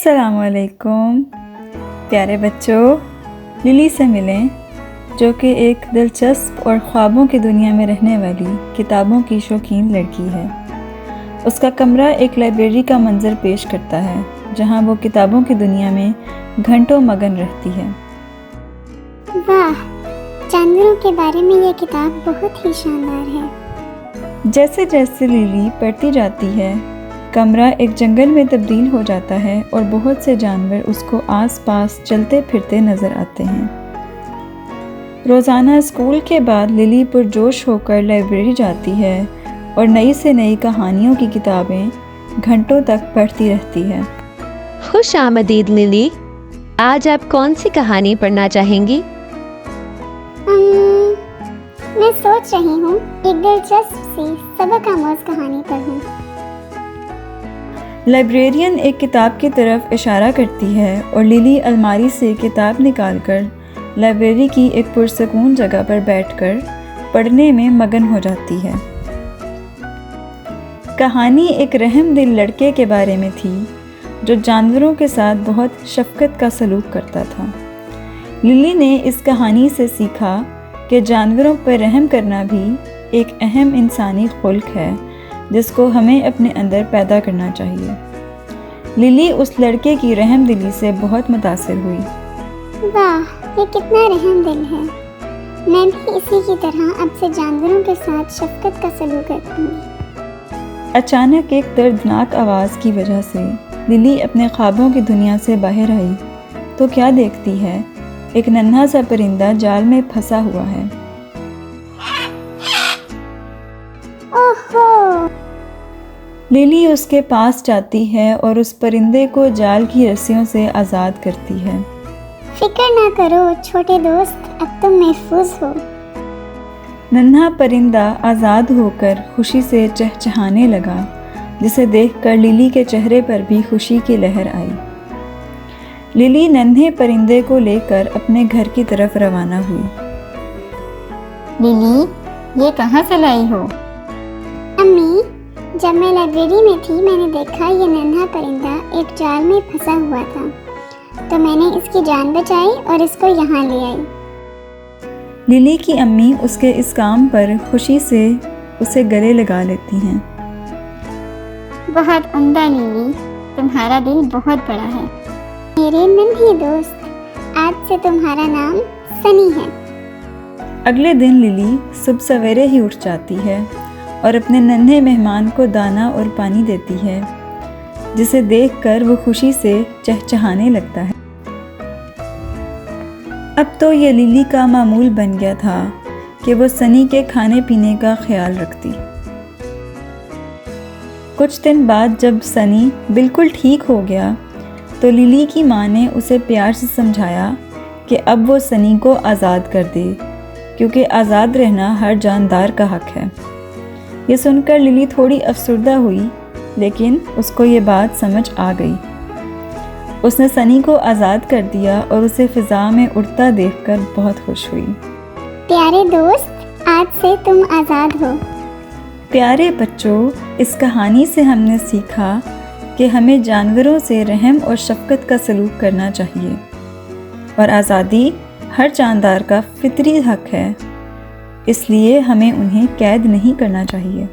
अस्सलामुअलैकुम प्यारे बच्चों, लिली से मिलें जो कि एक दिलचस्प और ख्वाबों की दुनिया में रहने वाली किताबों की शौकीन लड़की है। उसका कमरा एक लाइब्रेरी का मंजर पेश करता है जहां वो किताबों की दुनिया में घंटों मगन रहती है। वाह, जानवरों के बारे में यह किताब बहुत ही शानदार है। जैसे जैसे लिली पढ़ती जाती है, कमरा एक जंगल में तब्दील हो जाता है और बहुत से जानवर उसको आसपास चलते फिरते नज़र आते हैं। रोज़ाना स्कूल के बाद लिली पुरजोश होकर लाइब्रेरी जाती है और नई से नई कहानियों की किताबें घंटों तक पढ़ती रहती है। खुश आमदीद लिली, आज आप कौन सी कहानी पढ़ना चाहेंगी? मैं सोच रही हूँ एक दिलचस्प सी सबक आमोज कहानी पढूं। लाइब्रेरियन एक किताब की तरफ इशारा करती है और लिली अलमारी से किताब निकालकर लाइब्रेरी की एक पुरसकून जगह पर बैठकर पढ़ने में मगन हो जाती है। कहानी एक रहमदिल लड़के के बारे में थी जो जानवरों के साथ बहुत शफकत का सलूक करता था। लिली ने इस कहानी से सीखा कि जानवरों पर रहम करना भी एक अहम इंसानी खुल्क है जिसको हमें अपने अंदर पैदा करना चाहिए। लिली उस लड़के की रहमदिली से बहुत मुतासिर हुई। वाह, ये कितना रहमदिल है। मैं भी इसी की तरह अब से जानवरों के साथ शफकत का सलूक रखूंगी। अचानक एक दर्दनाक आवाज़ की वजह से लिली अपने ख्वाबों की दुनिया से बाहर आई तो क्या देखती है, एक नन्हा सा परिंदा जाल में फंसा हुआ है। ओहो! लिली उसके पास जाती है और उस परिंदे को जाल की रस्सियों से आज़ाद करती है। फिक्र ना करो छोटे दोस्त, अब तुम महफूज हो। नन्हा परिंदा आज़ाद होकर खुशी से चहचहाने लगा, जिसे देखकर लिली के चेहरे पर भी खुशी की लहर आई। लिली नन्हे परिंदे को लेकर अपने घर की तरफ रवाना हुई। लिली, ये कहाँ से लाई हो? अम्मी, जब मैं लाइब्रेरी में थी मैंने देखा ये नन्हा परिंदा एक जाल में फंसा हुआ था, तो मैंने इसकी जान बचाई और इसको यहाँ ले आई। लिली की अम्मी उसके इस काम पर खुशी से उसे गले लगा लेती हैं। बहुत उम्दा लिली, तुम्हारा दिल बहुत बड़ा है। मेरे नन्हे दोस्त, आज से तुम्हारा नाम सनी है। अगले दिन लिली सुबह सवेरे ही उठ जाती है और अपने नन्हे मेहमान को दाना और पानी देती है, जिसे देखकर वो खुशी से चहचहाने लगता है। अब तो ये लिली का मामूल बन गया था कि वो सनी के खाने पीने का ख्याल रखती। कुछ दिन बाद जब सनी बिल्कुल ठीक हो गया तो लिली की माँ ने उसे प्यार से समझाया कि अब वो सनी को आज़ाद कर दे, क्योंकि आज़ाद रहना हर जानदार का हक है। ये सुनकर लिली थोड़ी अफसुर्दा हुई, लेकिन उसको ये बात समझ आ गई। उसने सनी को आज़ाद कर दिया और उसे फ़िज़ा में उड़ता देखकर बहुत खुश हुई। प्यारे दोस्त, आज से तुम आज़ाद हो। प्यारे बच्चों, इस कहानी से हमने सीखा कि हमें जानवरों से रहम और शफकत का सलूक करना चाहिए और आज़ादी हर जानदार का फितरी हक है, इसलिए हमें उन्हें कैद नहीं करना चाहिए।